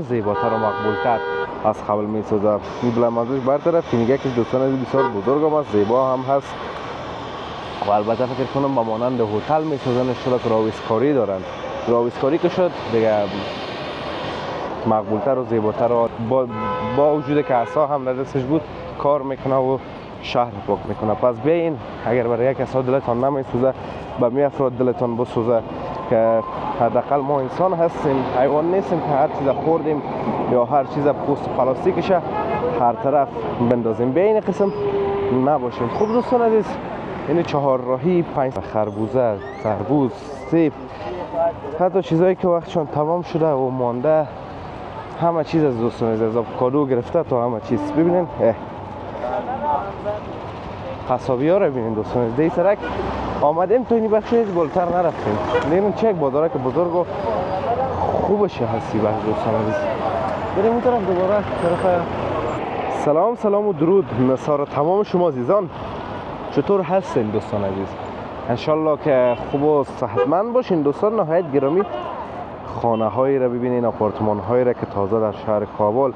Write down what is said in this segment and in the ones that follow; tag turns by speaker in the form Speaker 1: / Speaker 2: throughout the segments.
Speaker 1: زیباتر و مقبولتر از قبل می سازه. میبلم ازش برطرف که میگه که دوستان عزیز بسیار بزرگ هم است، زیبا هم هست و البته فکر کنم با مانند هتل می سازن شده که راویسکاری دارن. راویسکاری که شد دیگه مقبولتر و زیباتر و با وجود که عصا هم در دستش بود کار میکنه و شهر پاک میکنه. پس بیاین اگر برای یک عصا دلتان نمیسوزه به می افراد دلتان بسوزه که حداقل ما انسان هستیم، حیوان نیستیم که هر چیز خوردیم یا هر چیز پوست پلاستیکش هر طرف بندازیم. بیاین قسم نباشیم. خوب دوستان عزیز، این چهارراهی 5 خربوزه، تربوز، سیب، حتی چیزایی که وقتشون تمام شده و مانده، همه چیز از دوستان عزیز، از آووکادو گرفته تا همه چیز. ببینین قصابی ها رو ببینین دوستان عزیز. دی سرک آمدیم تو این بخش نیز بالتر نرفتیم. ببینین چه یک بازاره که بزرگ و خوبش هستی بخش دوستان عزیز. بریم اون طرف دوباره طرف. سلام و درود نثار تمام شما عزیزان، چطور هستین دوستان عزیز؟ انشالله که خوب و صحتمند باشین دوستان. نهایت گرامی، خانه هایی را ببینین، آپارتمان هایی را که تازه در شهر کابل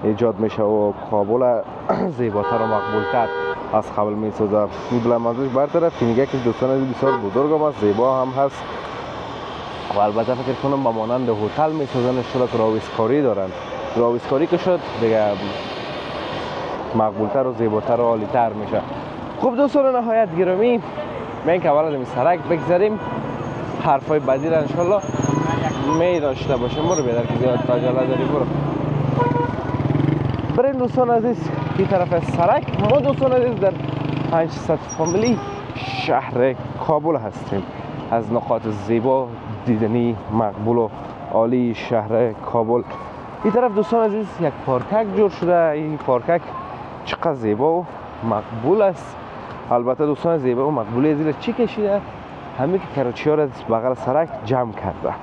Speaker 1: ایجاد میشه و کابل زیباتر و مقبولتر از قبل می سازه. میبلم ازش برطرف که میگه که دوستان عزیز بسیار بزرگ هم است، زیبا هم هست و البته فکر کنم با مانند هتل می سازن شده که راویسکاری دارن. راویسکاری که شد دیگه مقبولتر و زیباتر و عالیتر میشه. خوب دوستان نهایت گرامی، من که اول از این سرک بگذاریم حرفای بعدی را انشالله می داشته باشیم. برو بیادر که زیاد عجله داری، بریم دوستان عزیز این طرف سرک. ما دوستان عزیز در 500 فامیلی شهر کابل هستیم. از نقاط زیبا دیدنی مقبول و عالی شهر کابل. این طرف دوستان عزیز یک پارکک جور شده. این پارکک چقدر زیبا و مقبول است. البته دوستان زیبا و مقبولی زیر چی کشیده؟ همین که کراچی ها را بغل سرک جمع کرده.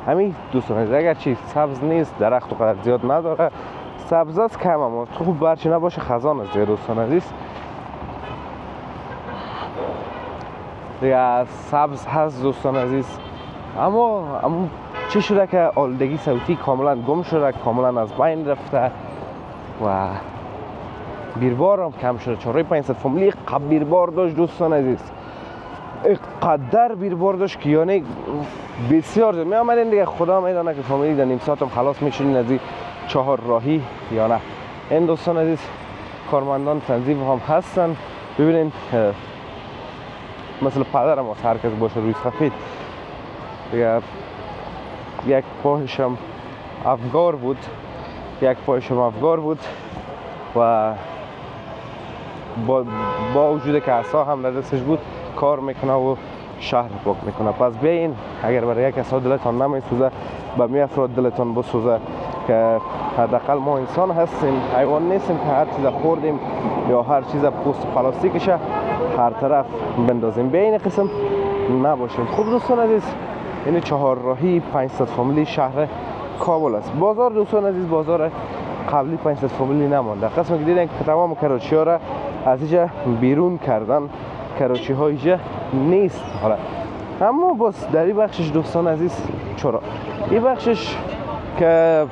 Speaker 1: همین دوستان عزیز اگرچه سبز نیست، درخت و قدر زیاد نداره، سبز است کم، اما خوب برچه نباشه خزان است دوستان عزیز. دیگه سبز هست دوستان عزیز، اما چی شده که آلودگی صوتی کاملا گم شده، کاملا از بین رفته و بیربار هم کم شده. چهارراه 500 فامیلی قبل بیربار داشت دوستان عزیز، قدر بیربار داشت که یعنی بسیار زیاد. می آمدین دیگه خدا میدانه که فامیلی در نیم ساعت هم خلاص میشونین از این چهار راهی یا نه. این دوستان عزیز کارمندان تنظیم هم هستن. ببینین مثل پدرم از هر کس باشه روی سفید. دیگه یک پاهشم افگار بود و با وجود که عصا هم در دستش بود کار میکنه و شهر پاک میکنه. پس بیاین اگر برای یک عصا دلتان نمیسوزه به می افراد دلتان بسوزه که حداقل ما انسان هستیم، حیوان نیستیم که هر چیز خوردیم یا هر چیز پوست پلاستیکش هر طرف بندازیم. بیاین قسم نباشیم. خوب دوستان عزیز، این چهارراهی 500 فامیلی شهر کابل است. بازار دوستان عزیز بازار قبلی 500 فامیلی نمانده. قسمی که دیدن که تمام کراچی ها را از اینجا بیرون کردن، کراچی ها اینجا نیست حالا. اما باز در این بخشش دوستان عزیز چرا این بخشش که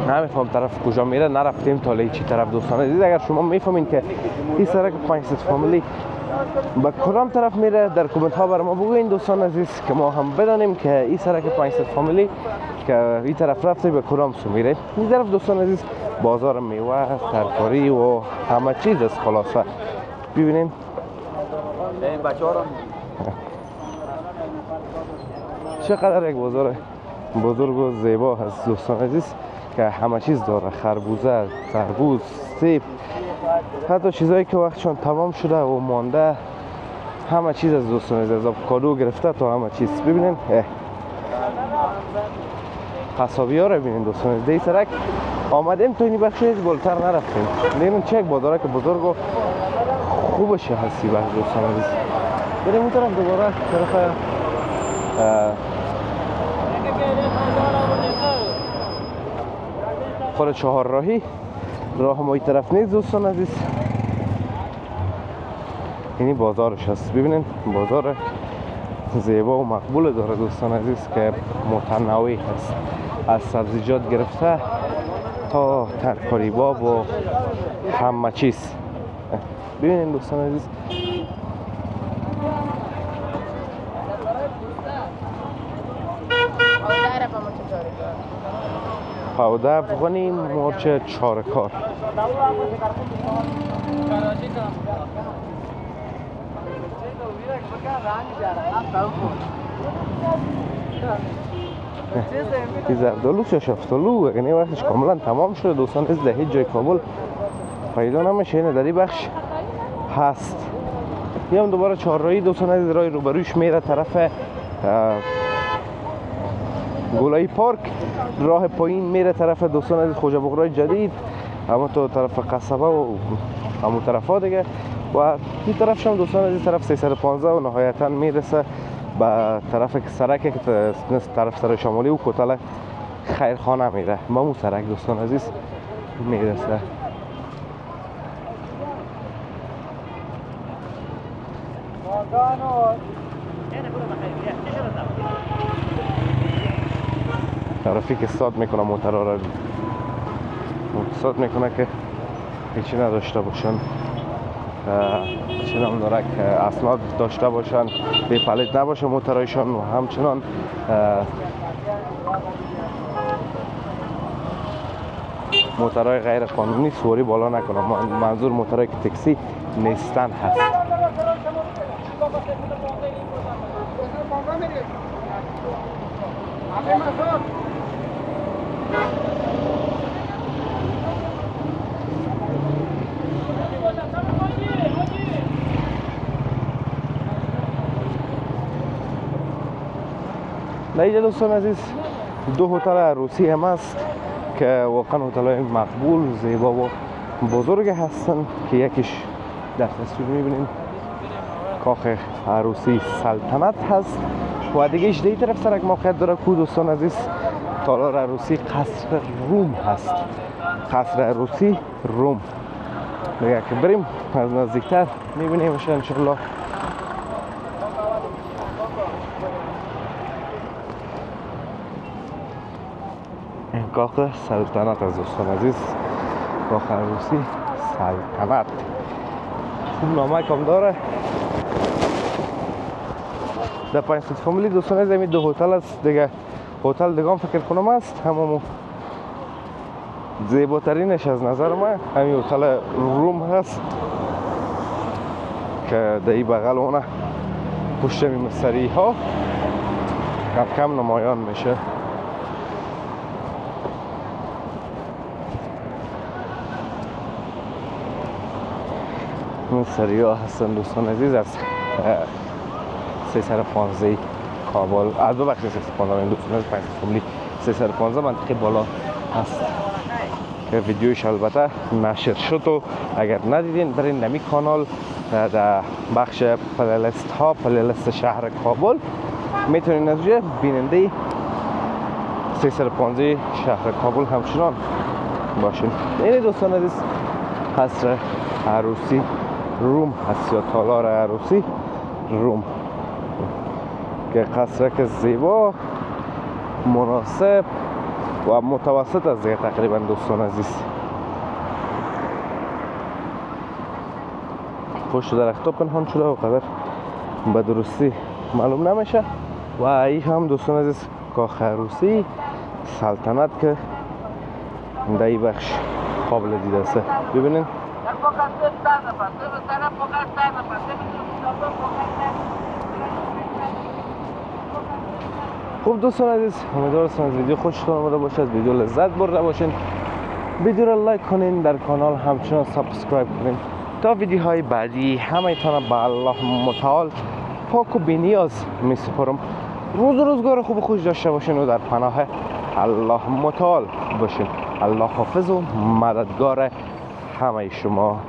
Speaker 1: نمیفهم طرف کجا میره، نرفتیم تا چی طرف دوستان عزیز. اگر شما میفهمین که این سرک 500 فامیلی به کدام طرف میره در کامنت ها بر ما بگوین دوستان عزیز که ما هم بدانیم که این سرک 500 فامیلی که این طرف رفته به کدام سو میره. این طرف دوستان عزیز بازار میوه، ترکاری و همه چیز است خلاصه. ببینین چقدر یک بازار بزرگ و زیبا هست دوستان عزیز که همه چیز داره، خربوزه، تربوز، سیب، حتی چیزایی که وقتشون تمام شده و مانده، همه چیز از دوستان عزیز، از آووکادو گرفته تا همه چیز. ببینین قصابی ها رو ببینین دوستان عزیز. دی سرک آمدیم تو این بخش نیز بالتر نرفتیم. ببینین چه یک بازاره که بزرگ و خوبش هستی بخش دوستان عزیز. بریم اون طرف دوباره طرف خود چهار راهی. راه ما این طرف نیست دوستان عزیز، اینی بازارش هست. ببینین بازار زیبا و مقبول داره دوستان عزیز که متنوع هست، از سبزیجات گرفته تا ترکاری باب و همه چیز. ببینید دوستان عزیز پاوده افغانی مرچ چارکار. این زردالو یا شفتالو یعنی وقتش کاملا تمام شده دوستان عزیز، در هیچ جای کابل پیدا نمیشه. اینه در این بخش هست. میام دوباره چهارراهی دوستان عزیز، راه روبروش میره طرف گلای پارک، راه پایین میره طرف دوستان عزیز خوجا بغرای جدید، اما تو طرف قصبه و همون طرف ها دیگه، و این طرفش هم دوستان عزیز طرف 315 و نهایتا میرسه به طرف سرک که طرف سر شمالی و کوتل خیرخانه میره، به اون سرک دوستان عزیز میرسه. ترافیک استاد میکنه موترها را، استاد میکنه که هیچی نداشته باشن، چنان داره که اسناد داشته باشن، بی پلیت نباشه موترهایشان، و همچنان موترهای غیر قانونی سواری بالا نکنه. منظور موترهایی که تاکسی نیستن هست. در اینجا دوستان عزیز دو هتل عروسی هم است که واقعا هتل‌های مقبول، زیبا و بزرگ هستن که یکیش در تصویر میبینیم کاخ عروسی سلطنت هست و دیگهش در این طرف سرک موقعیت داره که دوستان عزیز تالار عروسی قصر روم هست. قصر عروسی روم دیگه که بریم از نزدیکتر میبینیمش انشالله. این کاخ سلطنت از دوستان عزیز، کاخ عروسی سلطنت خوب نامه کم داره. در 500 فامیلی دوستان عزیز همین دو هتل است دیگه. هتل دیگه هم فکر کنم است همون زیباترینش از نظر من همین هتل روم هست که در این بغل اونه پشت مستری ها کم کم نمایان میشه. مستری ها هستن دوستان عزیز از 315 کابل، از دو بخش 315 این دوستان عزیز 500 فامیلی 315 منطقه بالا هست که ویدیوش البته نشر شد و اگر ندیدین برین نمی کانال در بخش پلیلیست ها، پلیلیست شهر کابل میتونین از جه بیننده 315 شهر کابل همچنان باشین. این دوستان عزیز قصر عروسی روم هست یا تالار عروسی روم که قصر که زیبا مناسب و متوسط از دیگه تقریبا دوستان عزیز. پشت درخت‌ها پنهان شده و قدر به درستی معلوم نمیشه. و این هم دوستان عزیز کاخ عروسی سلطنت که در این بخش قابل دیده است. ببینین خوب دوستان عزیز، امیدوارم از ویدیو خوشتون آمده باشه، از ویدیو لذت برده باشین. ویدیو را لایک کنین، در کانال همچنان سابسکرایب کنین تا ویدیوهای بعدی همه تان به الله متعال پاک و بی‌نیاز میسپارم. روز و روزگار خوب و خوش داشته باشین و در پناه الله متعال باشین. الله حافظ و مددگار همه شما.